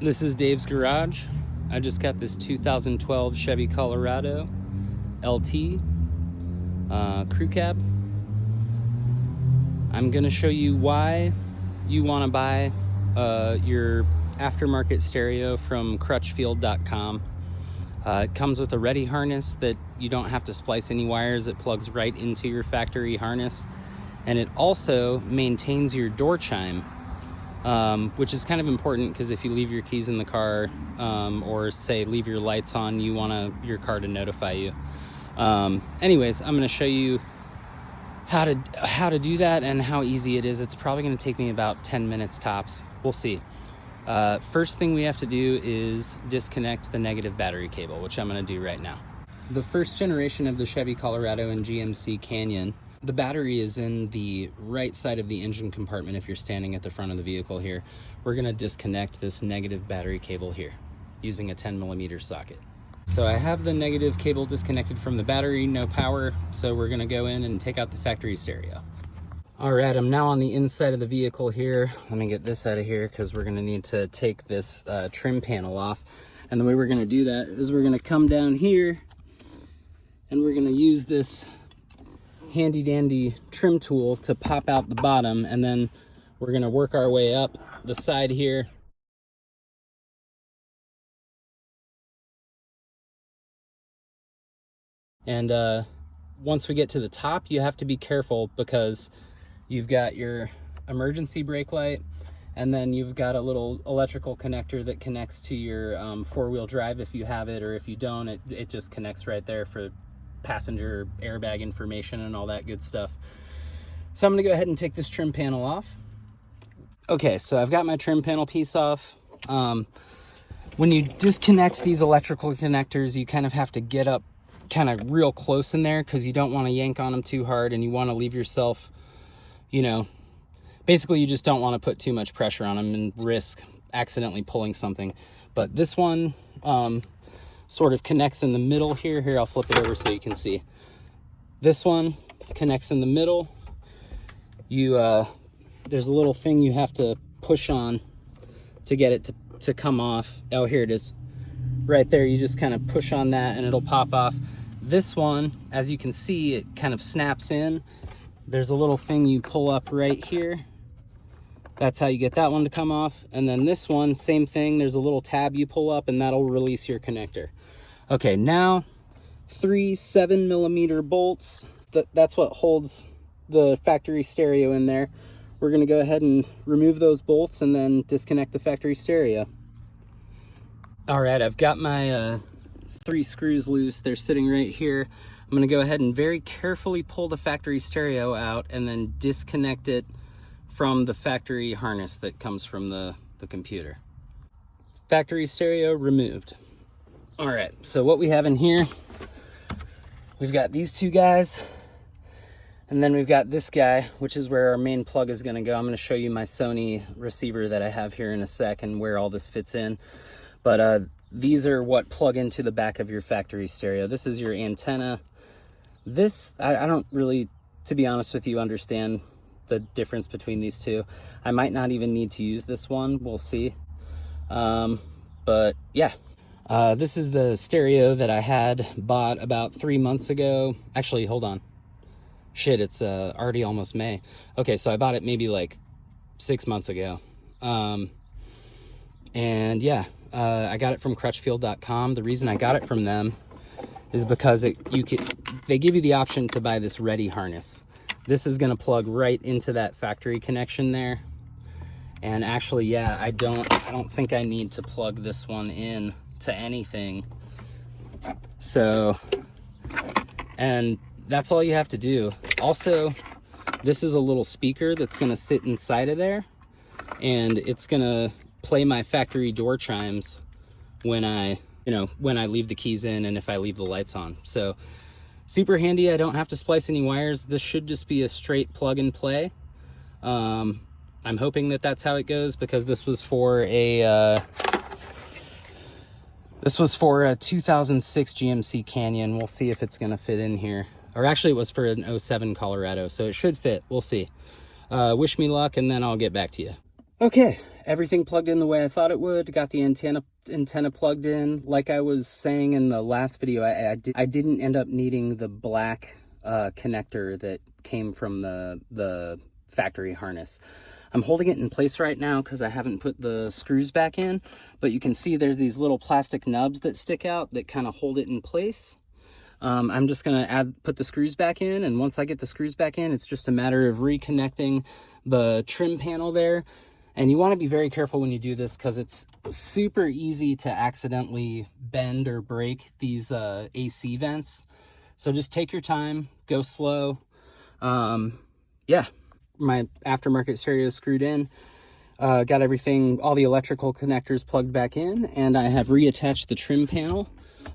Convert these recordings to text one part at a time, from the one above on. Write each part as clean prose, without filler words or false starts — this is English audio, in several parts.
This is Dave's garage. I just got this 2012 Chevy Colorado LT crew cab. I'm gonna show you why you want to buy your aftermarket stereo from crutchfield.com. It comes with a ready harness that you don't have to splice any wires. It plugs right into your factory harness, and it also maintains your door chime, which is kind of important because if you leave your keys in the car, or say leave your lights on, you want your car to notify you. Anyways, I'm going to show you how to do that and how easy it is. It's probably going to take me about 10 minutes tops. We'll see. First thing we have to do is disconnect the negative battery cable, which I'm going to do right now. The first generation of the Chevy Colorado and GMC Canyon, the battery is in the right side of the engine compartment if you're standing at the front of the vehicle here. We're going to disconnect this negative battery cable here using a 10mm socket. So I have the negative cable disconnected from the battery, no power, so we're going to go in and take out the factory stereo. All right, I'm now on the inside of the vehicle here. Let me get this out of here because we're going to need to take this trim panel off. And the way we're going to do that is we're going to come down here and we're going to use this handy dandy trim tool to pop out the bottom, and then we're going to work our way up the side here. And once we get to the top, you have to be careful because you've got your emergency brake light, and then you've got a little electrical connector that connects to your four-wheel drive if you have it, or if you don't, it just connects right there for passenger airbag information and all that good stuff. So I'm gonna go ahead and take this trim panel off. Okay, so I've got my trim panel piece off. When you disconnect these electrical connectors, you kind of have to get up kind of real close in there because you don't want to yank on them too hard, and you want to leave yourself, basically you just don't want to put too much pressure on them and risk accidentally pulling something. But this one sort of connects in the middle here. Here, I'll flip it over so you can see. This one connects in the middle. There's a little thing you have to push on to get it to come off. Oh, here it is. Right there, you just kind of push on that and it'll pop off. This one, as you can see, it kind of snaps in. There's a little thing you pull up right here. That's how you get that one to come off. And then this one, same thing. There's a little tab you pull up and that'll release your connector. Okay, now 3 7mm bolts. That's what holds the factory stereo in there. We're gonna go ahead and remove those bolts and then disconnect the factory stereo. All right, I've got my 3 screws loose. They're sitting right here. I'm gonna go ahead and very carefully pull the factory stereo out and then disconnect it from the factory harness that comes from the computer. Factory stereo removed. All right, so what we have in here, we've got these two guys, and then we've got this guy, which is where our main plug is gonna go. I'm gonna show you my Sony receiver that I have here in a sec and where all this fits in. But these are what plug into the back of your factory stereo. This is your antenna. This, I don't really, to be honest with you, understand the difference between these two. I might not even need to use this one, we'll see. But yeah, this is the stereo that I had bought about 3 months ago. Actually, hold on. Shit, it's already almost May. Okay, so I bought it maybe like 6 months ago. And yeah, I got it from crutchfield.com. The reason I got it from them is because they give you the option to buy this ready harness. This is gonna plug right into that factory connection there. And actually, yeah, I don't think I need to plug this one in to anything. So, and that's all you have to do. Also, this is a little speaker that's gonna sit inside of there, and it's gonna play my factory door chimes when I leave the keys in and if I leave the lights on. So super handy. I don't have to splice any wires. This should just be a straight plug and play. I'm hoping that that's how it goes because this was for a 2006 GMC Canyon. We'll see if it's gonna fit in here. Or actually it was for an 07 Colorado, so it should fit. We'll see. Wish me luck and then I'll get back to you. Okay, everything plugged in the way I thought it would. Got the antenna plugged in. Like I was saying in the last video, I didn't end up needing the black connector that came from the factory harness. I'm holding it in place right now because I haven't put the screws back in, but you can see there's these little plastic nubs that stick out that kind of hold it in place. I'm just gonna put the screws back in, and once I get the screws back in, it's just a matter of reconnecting the trim panel there. And you want to be very careful when you do this because it's super easy to accidentally bend or break these AC vents. So just take your time, go slow. Yeah, my aftermarket stereo is screwed in. Got everything, all the electrical connectors plugged back in, and I have reattached the trim panel.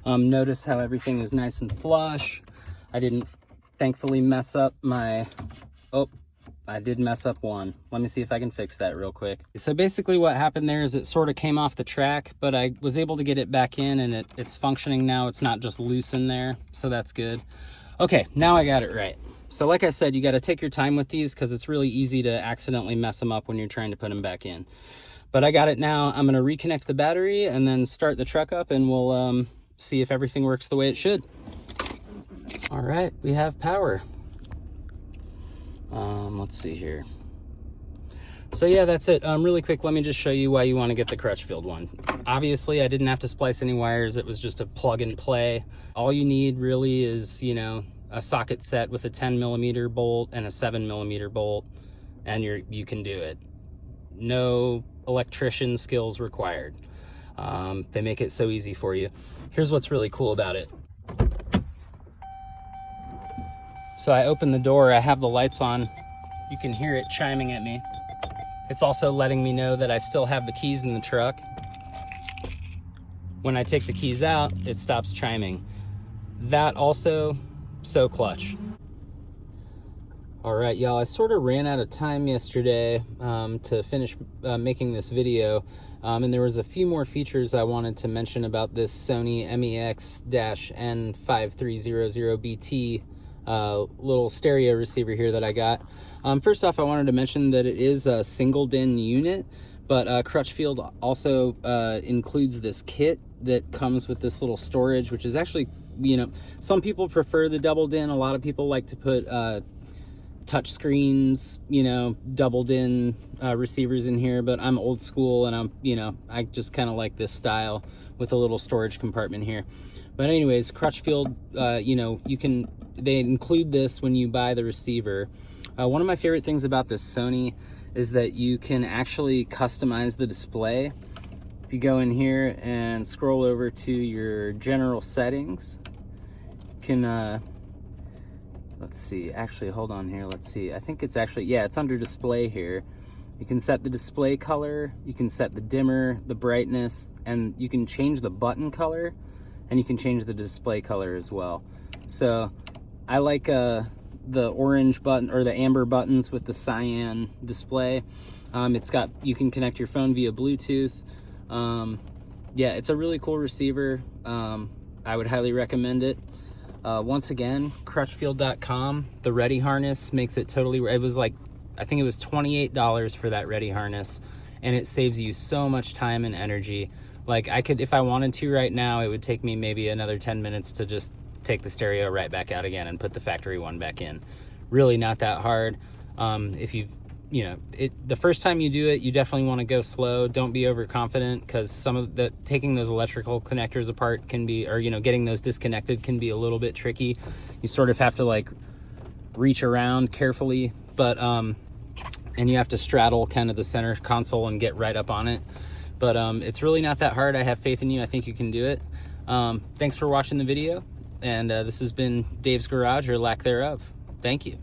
Notice how everything is nice and flush. I didn't thankfully mess up my, oh, I did mess up one. Let me see if I can fix that real quick. So basically what happened there is it sort of came off the track, but I was able to get it back in, and it's functioning now. It's not just loose in there, so that's good. Okay, now I got it right. So like I said, you got to take your time with these because it's really easy to accidentally mess them up when you're trying to put them back in. But I got it now. I'm going to reconnect the battery and then start the truck up, and we'll see if everything works the way it should. All right, we have power. Let's see here. So yeah, that's it. Really quick, let me just show you why you want to get the Crutchfield one. Obviously, I didn't have to splice any wires. It was just a plug and play. All you need really is, you know, a socket set with a 10mm bolt and a 7mm bolt, and you can do it. No electrician skills required. They make it so easy for you. Here's what's really cool about it. So I open the door, I have the lights on. You can hear it chiming at me. It's also letting me know that I still have the keys in the truck. When I take the keys out, it stops chiming. That also, so clutch. All right, y'all, I sort of ran out of time yesterday to finish making this video. And there was a few more features I wanted to mention about this Sony MEX-N5300BT little stereo receiver here that I got. First off, I wanted to mention that it is a single DIN unit, but Crutchfield also includes this kit that comes with this little storage, which is actually, you know, some people prefer the double DIN. A lot of people like to put touch screens, you know, double DIN receivers in here, but I'm old school, and I just kind of like this style with a little storage compartment here. But anyways, Crutchfield, you know, they include this when you buy the receiver. One of my favorite things about this Sony is that you can actually customize the display. If you go in here and scroll over to your general settings, you can, let's see, actually, hold on here, let's see. I think it's actually, yeah, it's under display here. You can set the display color, you can set the dimmer, the brightness, and you can change the button color, and you can change the display color as well. So I like the orange button or the amber buttons with the cyan display. You can connect your phone via Bluetooth. Yeah, it's a really cool receiver. I would highly recommend it. Once again, crutchfield.com, the Ready harness makes it totally, it was like, I think it was $28 for that Ready harness, and it saves you so much time and energy. Like, I could, if I wanted to right now, it would take me maybe another 10 minutes to just take the stereo right back out again and put the factory one back in. Really not that hard. If the first time you do it, you definitely want to go slow. Don't be overconfident, because taking those electrical connectors apart can be, or, you know, getting those disconnected can be a little bit tricky. You sort of have to like reach around carefully, but, and you have to straddle kind of the center console and get right up on it. But it's really not that hard. I have faith in you. I think you can do it. Thanks for watching the video. And this has been Dave's Garage, or lack thereof. Thank you.